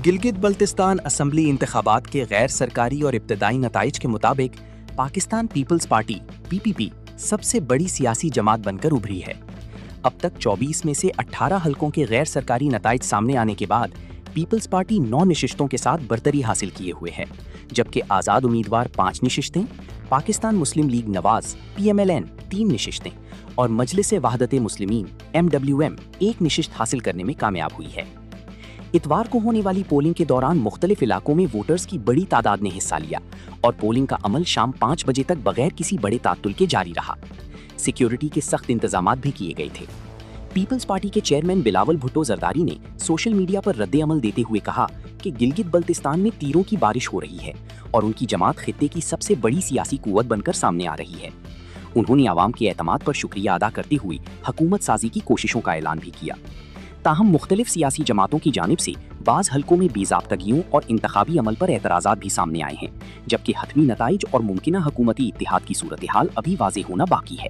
Gilgit Baltistan assembly انتخابات کے غیر سرکاری اور ابتدائی نتائج کے مطابق پاکستان پیپلز پارٹی (PPP) سب سے بڑی سیاسی جماعت بن کر ابھری ہے۔ اب تک 24 میں سے 18 حلقوں کے غیر سرکاری نتائج سامنے آنے کے بعد پیپلز پارٹی 9 نشستوں کے ساتھ برتری حاصل کیے ہوئے ہے، جبکہ آزاد امیدوار 5 نشستیں، پاکستان مسلم لیگ نواز (PMLN) 3 نشستیں اور مجلس وحدت مسلمین (MWM) 1 نشست حاصل کرنے میں کامیاب ہوئی ہے۔ اتوار کو ہونے والی پولنگ کے دوران مختلف علاقوں میں ووٹرز کی بڑی تعداد نے حصہ لیا اور پولنگ کا عمل شام 5 بجے تک بغیر کسی بڑے تعطل کے جاری رہا۔ سیکیورٹی کے سخت انتظامات بھی کیے گئے تھے۔ پیپلز پارٹی کے چیئرمین بلاول بھٹو زرداری نے سوشل میڈیا پر رد عمل دیتے ہوئے کہا کہ گلگت بلتستان میں تیروں کی بارش ہو رہی ہے اور ان کی جماعت خطے کی سب سے بڑی سیاسی قوت بن کر سامنے آ رہی ہے۔ انہوں نے عوام کے اعتماد پر شکریہ ادا کرتے ہوئے حکومت سازی کی کوششوں کا اعلان بھی کیا۔ تاہم مختلف سیاسی جماعتوں کی جانب سے بعض حلقوں میں بے ضابطگیوں اور انتخابی عمل پر اعتراضات بھی سامنے آئے ہیں، جبکہ حتمی نتائج اور ممکنہ حکومتی اتحاد کی صورتحال ابھی واضح ہونا باقی ہے۔